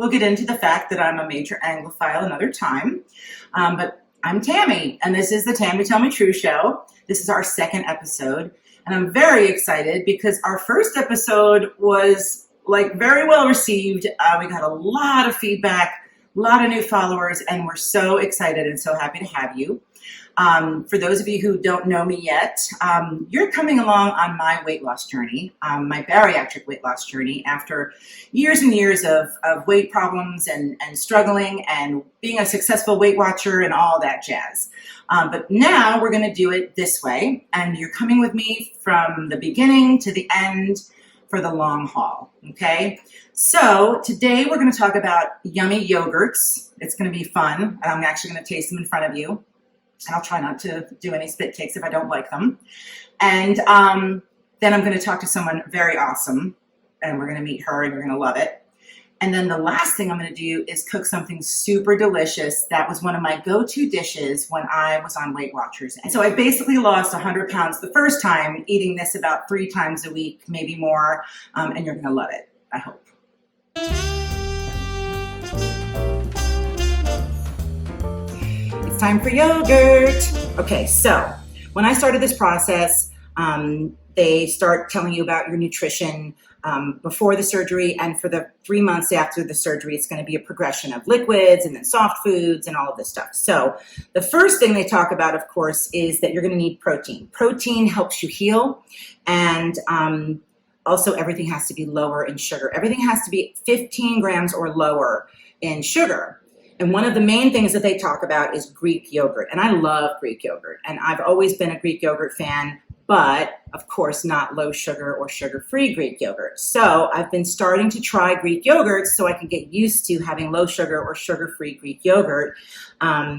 we'll get into the fact that I'm a major Anglophile another time. But I'm Tammy, and this is the Tammy Tell Me True Show. This is our second episode, and I'm very excited because our first episode was like very well received. We got a lot of feedback, a lot of new followers, and we're so excited and so happy to have you. For those of you who don't know me yet, you're coming along on my weight loss journey, my bariatric weight loss journey after years and years of weight problems and struggling and being a successful Weight Watcher and all that jazz. But now we're going to do it this way, and you're coming with me from the beginning to the end for the long haul, okay? So today we're going to talk about yummy yogurts. It's going to be fun, and I'm actually going to taste them in front of you. And I'll try not to do any spit takes if I don't like them. And then I'm going to talk to someone very awesome, and we're going to meet her, and you're going to love it. And then the last thing I'm going to do is cook something super delicious. That was one of my go-to dishes when I was on Weight Watchers. And so I basically lost 100 pounds the first time, eating this about 3 times a week, maybe more, and you're going to love it, I hope. Time for yogurt. Okay, so when I started this process, they start telling you about your nutrition before the surgery, and for the 3 months after the surgery, it's going to be a progression of liquids and then soft foods and all of this stuff. So the first thing they talk about, of course, is that you're going to need protein. Protein helps you heal, and also everything has to be lower in sugar. Everything has to be 15 grams or lower in sugar. And one of the main things that they talk about is Greek yogurt. And I love Greek yogurt. And I've always been a Greek yogurt fan, but of course not low sugar or sugar-free Greek yogurt. So I've been starting to try Greek yogurt so I can get used to having low sugar or sugar-free Greek yogurt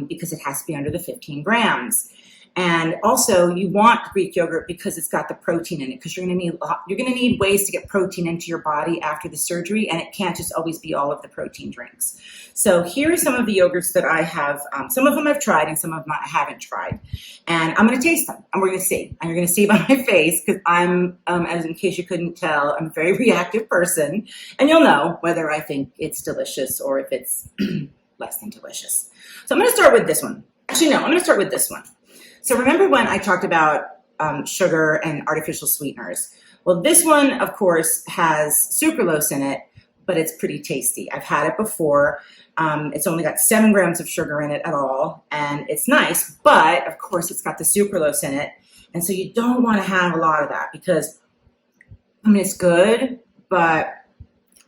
because it has to be under the 15 grams. And also you want Greek yogurt because it's got the protein in it, because you're going to need ways to get protein into your body after the surgery, and it can't just always be all of the protein drinks. So here are some of the yogurts that I have. Some of them I've tried and some of them I haven't tried. And I'm going to taste them and we're going to see. And you're going to see by my face because I'm, as in case you couldn't tell, I'm a very reactive person. And you'll know whether I think it's delicious or if it's less than delicious. So I'm going to start with this one. Actually, no, I'm going to start with this one. So remember when I talked about sugar and artificial sweeteners? Well, this one, of course, has sucralose in it, but it's pretty tasty. I've had it before. It's only got 7 grams of sugar in it at all, and it's nice, but of course it's got the sucralose in it. And so you don't want to have a lot of that because, I mean, it's good, but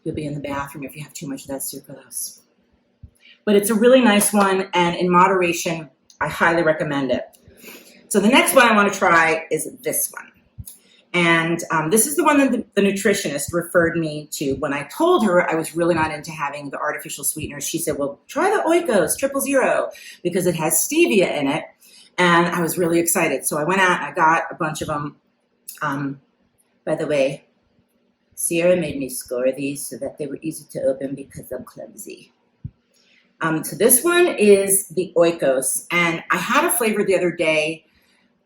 you'll be in the bathroom if you have too much of that sucralose. But it's a really nice one, and in moderation, I highly recommend it. So the next one I want to try is this one. And this is the one that the nutritionist referred me to. When I told her I was really not into having the artificial sweeteners, she said, well, try the Oikos 000 because it has stevia in it. And I was really excited. So I went out and I got a bunch of them. By the way, Sierra made me score these so that they were easy to open because I'm clumsy. So this one is the Oikos. And I had a flavor the other day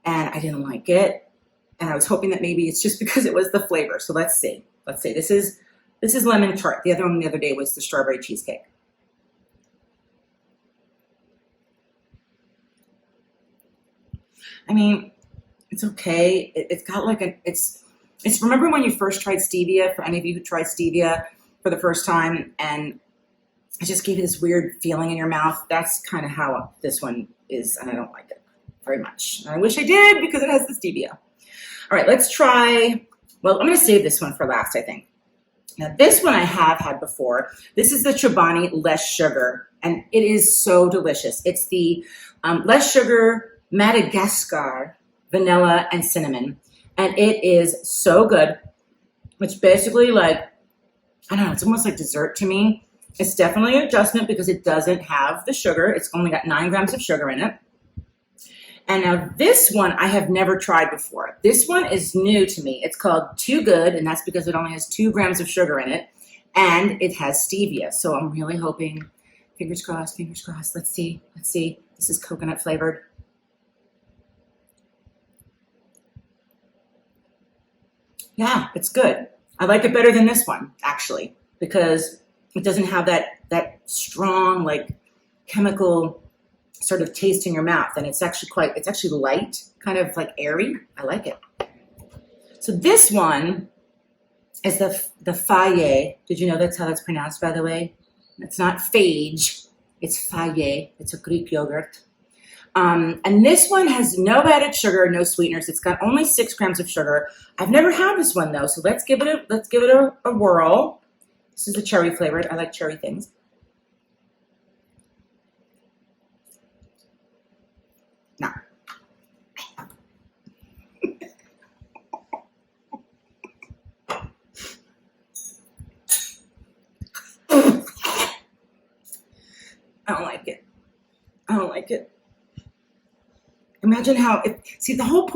and I didn't like it. And I was hoping that maybe it's just because it was the flavor. So let's see. Let's see. This is lemon tart. The other one the other day was the strawberry cheesecake. I mean, it's okay. It's got like it's remember when you first tried stevia, for any of you who tried stevia for the first time, and it just gave you this weird feeling in your mouth? That's kind of how this one is, and I don't like it very much. And I wish I did because it has the stevia. All right, let's try, well, I'm going to save this one for last, I think. Now, this one I have had before. This is the Chobani Less Sugar, and it is so delicious. It's the Less Sugar Madagascar Vanilla and Cinnamon, and it is so good. It's basically like, I don't know, it's almost like dessert to me. It's definitely an adjustment because it doesn't have the sugar. It's only got 9 grams of sugar in it. And now this one I have never tried before. This one is new to me. It's called Too Good, and that's because it only has 2 grams of sugar in it, and it has stevia. So I'm really hoping, fingers crossed, fingers crossed. Let's see, let's see. This is coconut flavored. Yeah, it's good. I like it better than this one, actually, because It doesn't have that strong, like, chemical sort of taste in your mouth. And it's actually light, kind of like airy. I like it. So this one is the faille. Did you know that's how that's pronounced, by the way? It's not phage. It's faille. It's a Greek yogurt. And this one has no added sugar, no sweeteners. It's got only 6 grams of sugar. I've never had this one though, so let's give it a whirl. This is a cherry flavored. I like cherry things. No. I don't like it. I don't like it. Imagine how the whole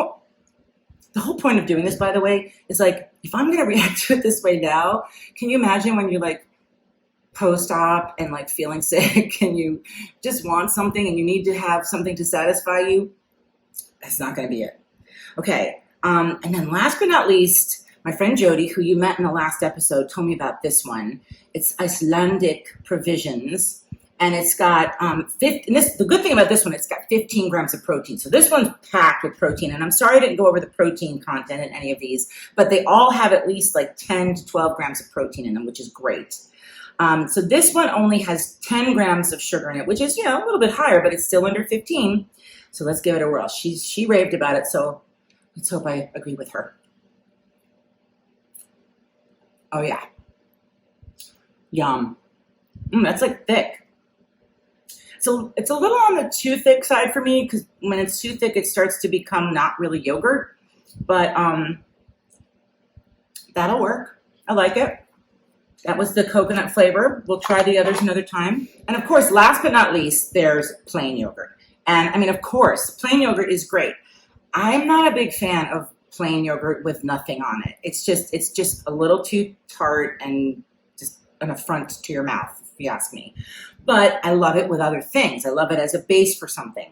point of doing this, by the way, is like, if I'm gonna react to it this way now, can you imagine when you're like post-op and like feeling sick and you just want something and you need to have something to satisfy you? That's not gonna be it. Okay, and then last but not least, my friend Jody, who you met in the last episode, told me about this one. It's Icelandic Provisions. And it's got the good thing about this one, it's got 15 grams of protein. So this one's packed with protein. And I'm sorry I didn't go over the protein content in any of these, but they all have at least like 10 to 12 grams of protein in them, which is great. So this one only has 10 grams of sugar in it, which is, a little bit higher, but it's still under 15. So let's give it a whirl. She raved about it, so let's hope I agree with her. Oh yeah. Yum. That's like thick. So it's a little on the too thick side for me, because when it's too thick, it starts to become not really yogurt. But that'll work. I like it. That was the coconut flavor. We'll try the others another time. And of course, last but not least, there's plain yogurt. And I mean, of course, plain yogurt is great. I'm not a big fan of plain yogurt with nothing on it. It's just a little too tart and just an affront to your mouth, if you ask me. But I love it with other things. I love it as a base for something.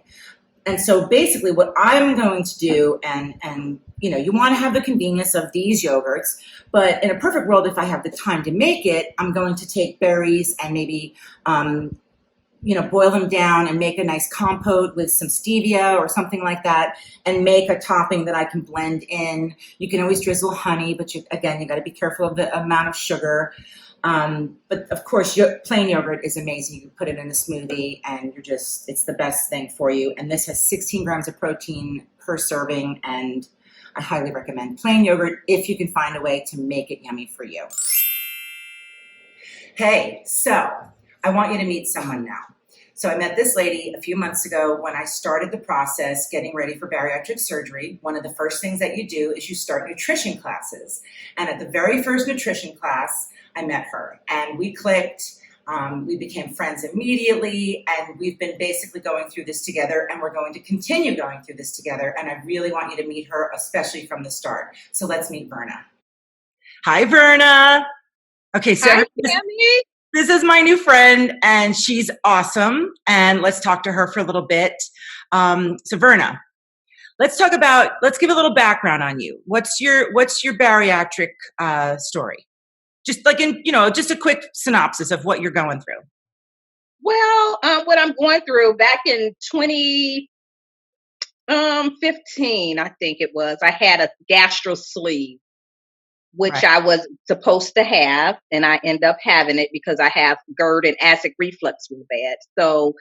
And so basically what I'm going to do, and you want to have the convenience of these yogurts, but in a perfect world, if I have the time to make it, I'm going to take berries and maybe, boil them down and make a nice compote with some stevia or something like that, and make a topping that I can blend in. You can always drizzle honey, but you got to be careful of the amount of sugar. But of course, plain yogurt is amazing. You can put it in a smoothie and it's the best thing for you. And this has 16 grams of protein per serving. And I highly recommend plain yogurt if you can find a way to make it yummy for you. Hey, so I want you to meet someone now. So I met this lady a few months ago when I started the process getting ready for bariatric surgery. One of the first things that you do is you start nutrition classes. And at the very first nutrition class, I met her and we clicked. We became friends immediately, and we've been basically going through this together, and we're going to continue going through this together. And I really want you to meet her, especially from the start. So let's meet Verna. Hi, Verna. Okay, so Hi, Tammy. This is my new friend, and she's awesome. And let's talk to her for a little bit. So Verna, let's give a little background on you. What's your bariatric story? Just like just a quick synopsis of what you're going through. Well, what I'm going through back in 2015, I think it was, I had a gastro sleeve, which Right. I was supposed to have, and I end up having it because I have GERD and acid reflux real bad. So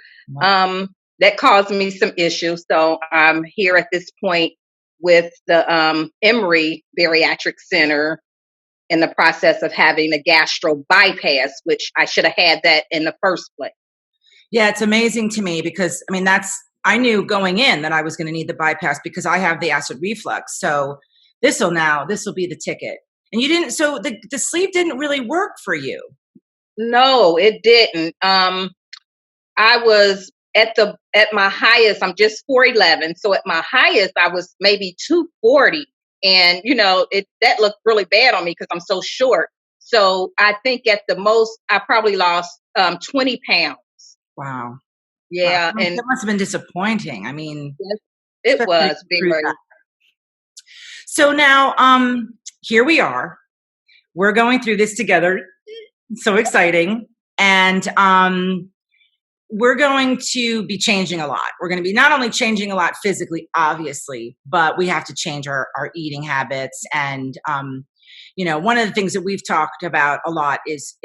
that caused me some issues. So I'm here at this point with the Emory Bariatric Center in the process of having a gastro bypass, which I should have had that in the first place. Yeah, it's amazing to me because, I knew going in that I was going to need the bypass because I have the acid reflux. So this will be the ticket. And you didn't, so the sleeve didn't really work for you. No, it didn't. I was at my highest, I'm just 4'11". So at my highest, I was maybe 240. And, that looked really bad on me because I'm so short. So I think at the most, I probably lost 20 pounds. Wow. Yeah. Wow. And that must have been disappointing. yes, it was very. So now, here we are. We're going through this together. So exciting. And we're going to be changing a lot. We're going to be not only changing a lot physically, obviously, but we have to change our eating habits. And, one of the things that we've talked about a lot is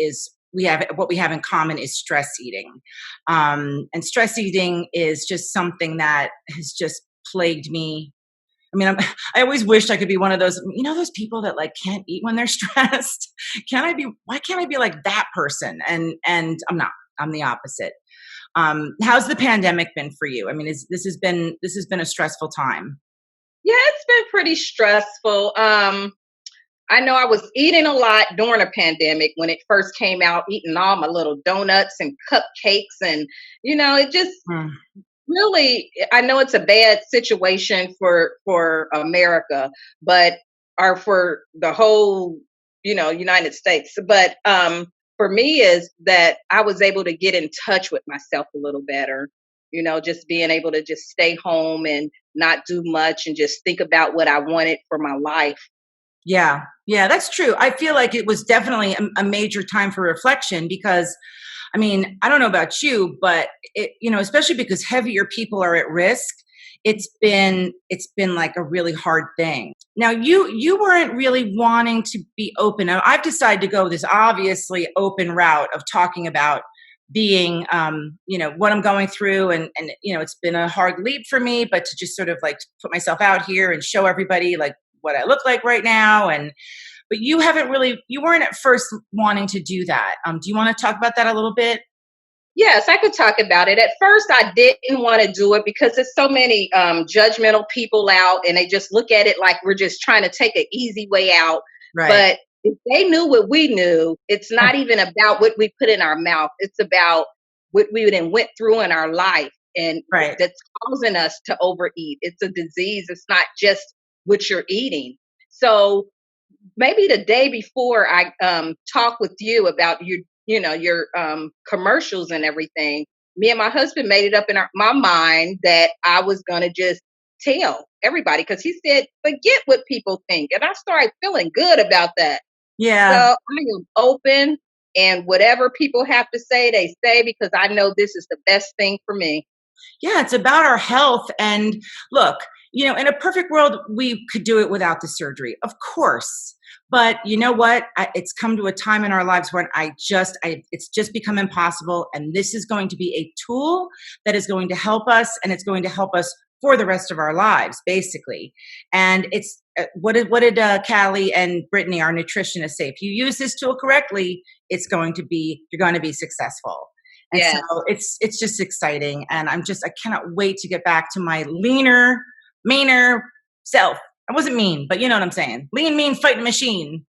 what we have in common is stress eating. And stress eating is just something that has just plagued me. I mean, I always wished I could be one of those, those people that like can't eat when they're stressed. Why can't I be like that person? And I'm not. I'm the opposite. How's the pandemic been for you? I mean, this has been a stressful time. Yeah, it's been pretty stressful. I know I was eating a lot during the pandemic when it first came out, eating all my little donuts and cupcakes, and it just really. I know it's a bad situation for America, but or for the whole United States, but for me is that I was able to get in touch with myself a little better. Just being able to just stay home and not do much and just think about what I wanted for my life. Yeah, that's true. I feel like it was definitely a major time for reflection because, I mean, I don't know about you, but especially because heavier people are at risk, it's been like a really hard thing. Now, you weren't really wanting to be open. Now, I've decided to go this obviously open route of talking about being, what I'm going through, and it's been a hard leap for me, but to just sort of like put myself out here and show everybody like what I look like right now. But you weren't at first wanting to do that. Do you want to talk about that a little bit? Yes, I could talk about it. At first, I didn't want to do it because there's so many judgmental people out, and they just look at it like we're just trying to take an easy way out. Right. But if they knew what we knew, it's not even about what we put in our mouth. It's about what we then went through in our life, and that's causing us to overeat. It's a disease. It's not just what you're eating. So maybe the day before I talk with you about your commercials and everything, me and my husband made it up in my mind that I was going to just tell everybody, because he said, forget what people think. And I started feeling good about that. Yeah. So I am open, and whatever people have to say, they say, because I know this is the best thing for me. Yeah, it's about our health. And look, in a perfect world, we could do it without the surgery, of course. But you know what? It's come to a time in our lives when it's just become impossible. And this is going to be a tool that is going to help us, and it's going to help us for the rest of our lives, basically. And it's what did Callie and Brittany, our nutritionists, say? If you use this tool correctly, you're going to be successful. And so it's just exciting. And I cannot wait to get back to my leaner, meaner self. I wasn't mean, but you know what I'm saying. Lean, mean, fighting machine.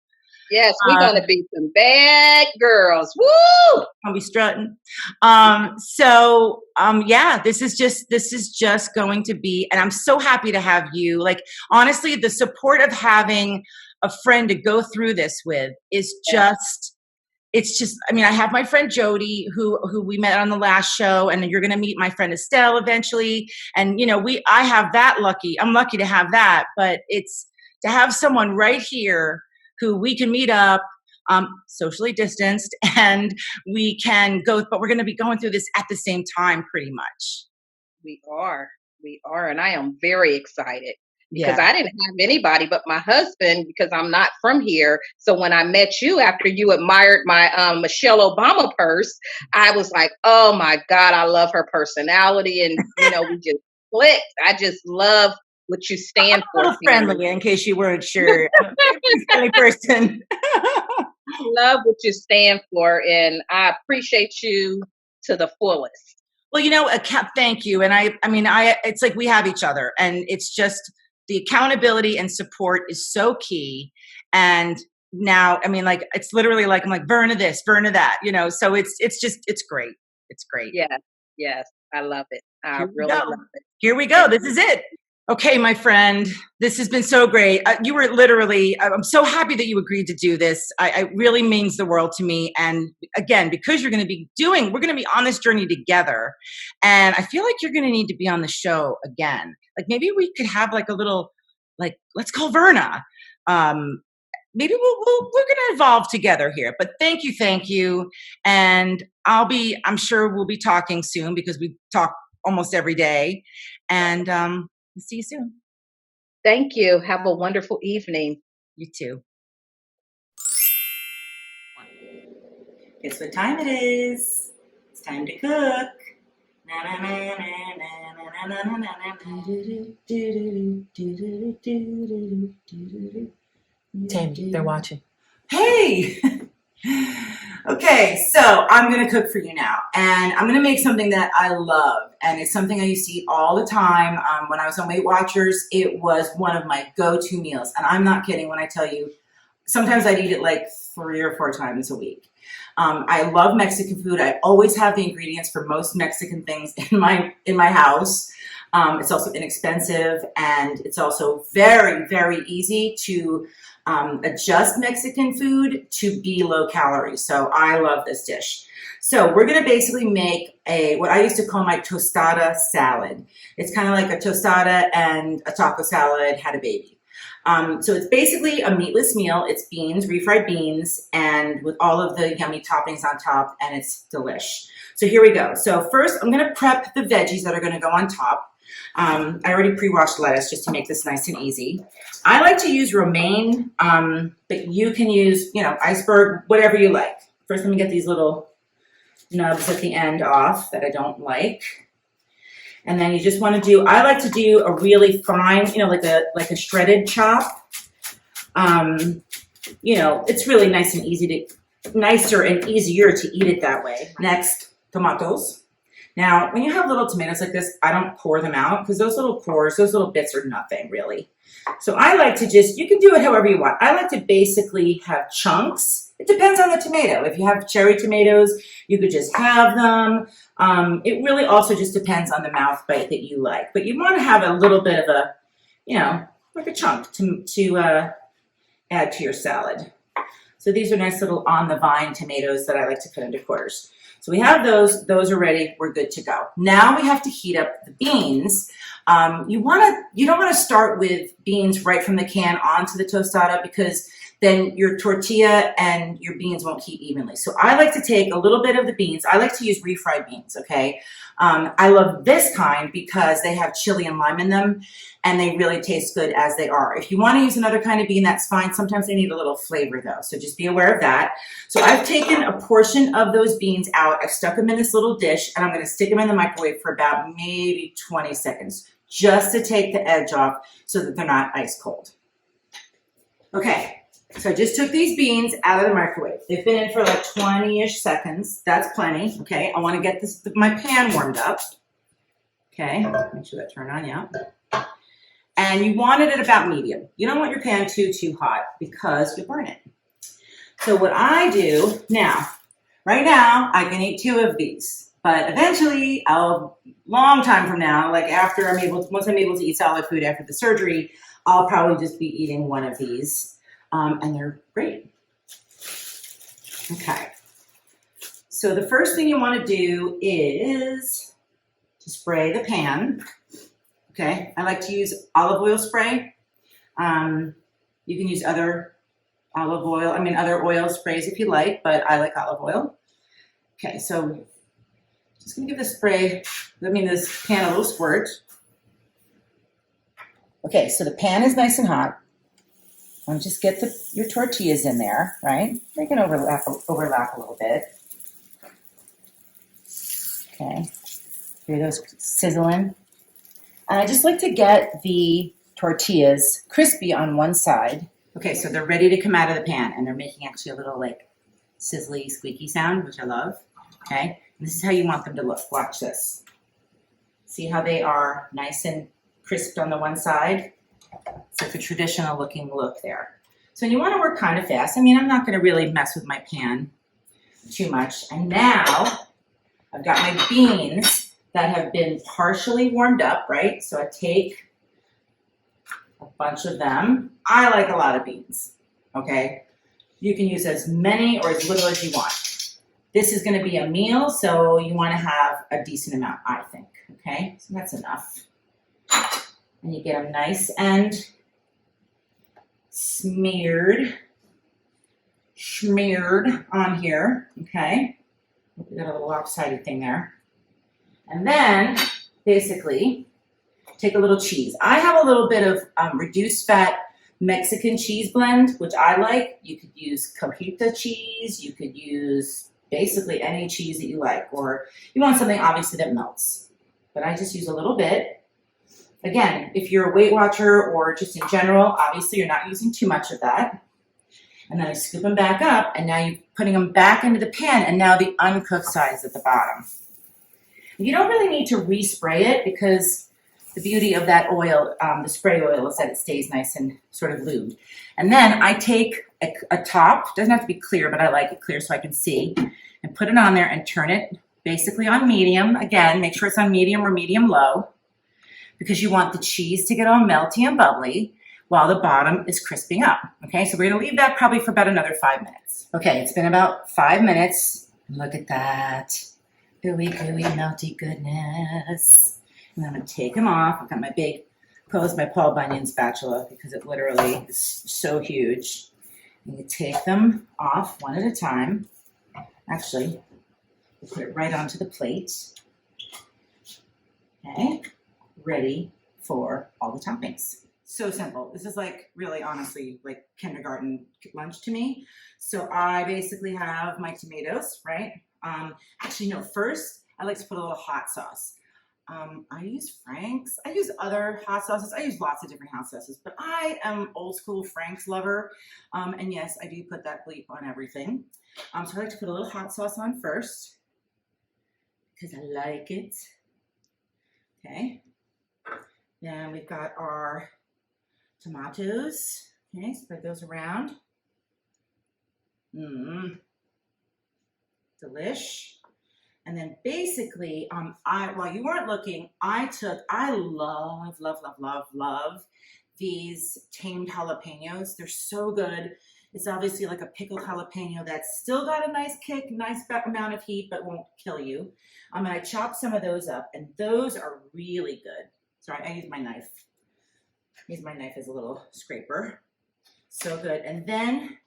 Yes, we're going to be some bad girls. Woo! I'll be strutting. This is just going to be, and I'm so happy to have you. Like, honestly, the support of having a friend to go through this with is I have my friend Jody who we met on the last show, and you're going to meet my friend Estelle eventually. And, I have that I'm lucky to have that, but it's to have someone right here who we can meet up, socially distanced, and we can go, but we're going to be going through this at the same time pretty much. We are. And I am very excited. Because I didn't have anybody but my husband, because I'm not from here. So when I met you, after you admired my Michelle Obama purse, I was like, oh my God, I love her personality. And, we just clicked. I just love what you stand for. A little friendly, in case you weren't sure. Friendly person. I love what you stand for, and I appreciate you to the fullest. Well, thank you. And it's like we have each other, and it's just, the accountability and support is so key. And now, it's literally like, I'm like, Verna this, Verna that, so it's great. It's great. Yes. I love it. I really love it. Here we go. This is it. Okay, my friend, this has been so great. You were literally, I'm so happy that you agreed to do this. It really means the world to me. And again, because we're going to be on this journey together. And I feel like you're going to need to be on the show again. Like, maybe we could have like a little, like, let's call Verna. maybe we're going to evolve together here. But thank you. And I'm sure we'll be talking soon because we talk almost every day. And see you soon. Thank you. Have a wonderful evening. You too. Guess what time it is? It's time to cook. Tammy, they're watching. Hey! Okay, so I'm gonna cook for you now, and I'm gonna make something that I love, and it's something I used to eat all the time. When I was on Weight Watchers, it was one of my go-to meals, and I'm not kidding when I tell you, sometimes I'd eat it like 3 or 4 times a week. I love Mexican food. I always have the ingredients for most Mexican things in my house. It's also inexpensive, and it's also very, very easy to adjust Mexican food to be low calorie. So I love this dish. So we're going to basically make what I used to call my tostada salad. It's kind of like a tostada and a taco salad had a baby. So it's basically a meatless meal. It's beans, refried beans, and with all of the yummy toppings on top, and it's delish. So here we go. So first, I'm going to prep the veggies that are going to go on top. I already pre-washed lettuce just to make this nice and easy. I like to use romaine, but you can use, iceberg, whatever you like. First, let me get these little nubs at the end off that I don't like. And then you just want to I like to do a really fine, like a shredded chop. It's really nice and nicer and easier to eat it that way. Next, tomatoes. Now, when you have little tomatoes like this, I don't core them out because those little cores, those little bits are nothing really. So I like to you can do it however you want. I like to basically have chunks. It depends on the tomato. If you have cherry tomatoes, you could just have them. It really also just depends on the mouth bite that you like. But you want to have a little bit of a, like a chunk to add to your salad. So these are nice little on the vine tomatoes that I like to cut into quarters. So we have those are ready, we're good to go. Now we have to heat up the beans. You don't want to start with beans right from the can onto the tostada because then your tortilla and your beans won't heat evenly. So I like to take a little bit of the beans. I like to use refried beans, okay? I love this kind because they have chili and lime in them and they really taste good as they are. If you want to use another kind of bean, that's fine. Sometimes they need a little flavor though, so just be aware of that. So I've taken a portion of those beans out. I've stuck them in this little dish and I'm going to stick them in the microwave for about maybe 20 seconds just to take the edge off so that they're not ice cold. Okay. So I just took these beans out of the microwave. They've been in for like 20-ish seconds. That's plenty. Okay, I want to get my pan warmed up. Okay, make sure that turned on, yeah. And you want it at about medium. You don't want your pan too hot because you'll burn it. So what I do right now, I can eat 2 of these. But eventually, long time from now, like once I'm able to eat solid food after the surgery, I'll probably just be eating 1 of these. And they're great. Okay. So the first thing you want to do is to spray the pan. Okay. I like to use olive oil spray. You can use other other oil sprays if you like, but I like olive oil. Okay. So just going to give this pan a little squirt. Okay. So the pan is nice and hot. And just get your tortillas in there, right? They can overlap a little bit. Okay, hear those sizzling? And I just like to get the tortillas crispy on one side. Okay, so they're ready to come out of the pan, and they're making actually a little like sizzly, squeaky sound, which I love. Okay, and this is how you want them to look. Watch this. See how they are nice and crisped on the one side? It's like a traditional looking look there. So you want to work kind of fast. I'm not going to really mess with my pan too much. And now I've got my beans that have been partially warmed up, right? So I take a bunch of them. I like a lot of beans, okay? You can use as many or as little as you want. This is going to be a meal, so you want to have a decent amount, I think, okay? So that's enough. And you get them nice and smeared smeared on here, okay? We got a little lopsided thing there. And then, basically, take a little cheese. I have a little bit of reduced fat Mexican cheese blend, which I like. You could use cojita cheese. You could use basically any cheese that you like, or you want something obviously that melts. But I just use a little bit. Again, if you're a Weight Watcher or just in general, obviously you're not using too much of that. And then I scoop them back up, and now you're putting them back into the pan, and now the uncooked side is at the bottom. You don't really need to respray it because the beauty of that oil, the spray oil, is that it stays nice and sort of lubed. And then I take a top, doesn't have to be clear, but I like it clear so I can see, and put it on there and turn it basically on medium. Again, make sure it's on medium or medium low because you want the cheese to get all melty and bubbly while the bottom is crisping up. Okay, so we're gonna leave that probably for about another 5 minutes. Okay, it's been about 5 minutes. Look at that. Gooey, gooey, melty goodness. And I'm gonna take them off. I've got my big, close my Paul Bunyan spatula because it literally is so huge. And you take them off one at a time. Actually, you put it right onto the plate. Okay, ready for all the toppings. So simple. This is like really honestly like kindergarten lunch to me. So I basically have my tomatoes, right? Actually, no, first I like to put a little hot sauce. I use Frank's. I use other hot sauces. I use lots of different hot sauces, but I am old school Frank's lover. And yes, I do put that bleep on everything. So I like to put a little hot sauce on first because I like it. Okay. Then we've got our tomatoes. Okay, spread those around. Delish. And then basically, while you weren't looking, I love these tamed jalapenos. They're so good. It's obviously like a pickled jalapeno that's still got a nice kick, nice amount of heat, but won't kill you. And I chopped some of those up, and those are really good. Sorry, I use my knife. Use my knife as a little scraper. So good. And then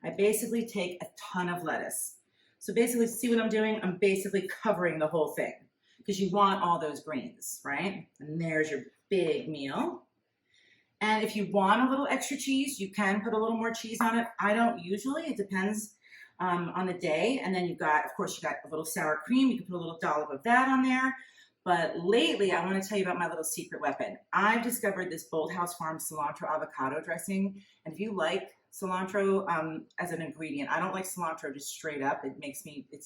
I basically take a ton of lettuce. So basically, see what I'm doing? I'm basically covering the whole thing because you want all those greens, right? And there's your big meal. And if you want a little extra cheese, you can put a little more cheese on it. I don't usually. It depends on the day. And then you've got, of course, you got a little sour cream. You can put a little dollop of that on there. But lately, I want to tell you about my little secret weapon. I've discovered this Bolthouse Farm cilantro avocado dressing. And if you like cilantro as an ingredient, I don't like cilantro just straight up. It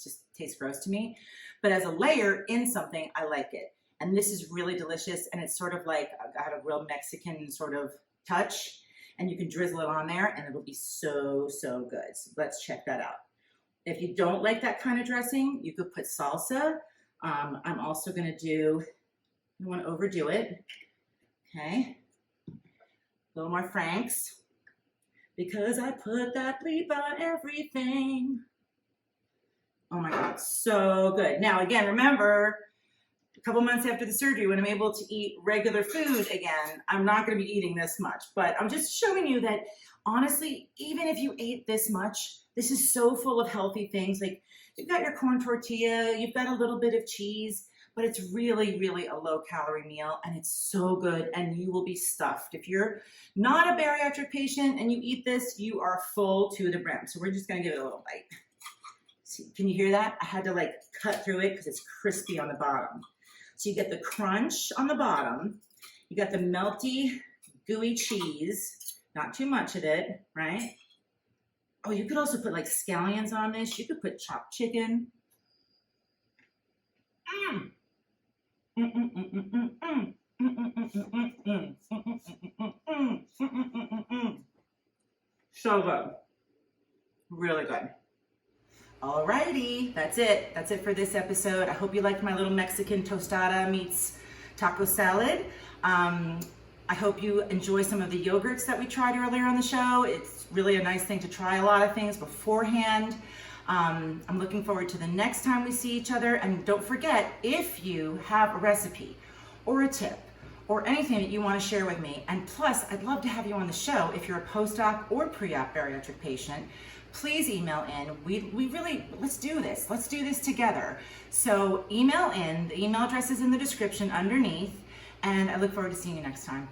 just tastes gross to me. But as a layer in something, I like it. And this is really delicious. And it's sort of like got a real Mexican sort of touch. And you can drizzle it on there and it'll be so, so good. So let's check that out. If you don't like that kind of dressing, you could put salsa. I'm also going to do, I don't want to overdo it. Okay. A little more Frank's because I put that bleep on everything. Oh my God, so good. Now, again, remember, a couple months after the surgery, when I'm able to eat regular food again, I'm not going to be eating this much. But I'm just showing you that, honestly, even if you ate this much, this is so full of healthy things. Like, you've got your corn tortilla, you've got a little bit of cheese, but it's really, really a low-calorie meal, and it's so good, and you will be stuffed. If you're not a bariatric patient and you eat this, you are full to the brim. So we're just going to give it a little bite. See, can you hear that? I had to, like, cut through it because it's crispy on the bottom. So you get the crunch on the bottom. You got the melty, gooey cheese. Not too much of it, right? Oh, you could also put like scallions on this. You could put chopped chicken. So good. Really good. Alrighty, that's it. That's it for this episode. I hope you liked my little Mexican tostada meets taco salad. I hope you enjoy some of the yogurts that we tried earlier on the show. It's really a nice thing to try a lot of things beforehand. I'm looking forward to the next time we see each other. And don't forget, if you have a recipe or a tip or anything that you want to share with me, and plus, I'd love to have you on the show if you're a post-op or pre-op bariatric patient. please email in. We really, let's do this. Let's do this together. So email in. The email address is in the description underneath, and I look forward to seeing you next time.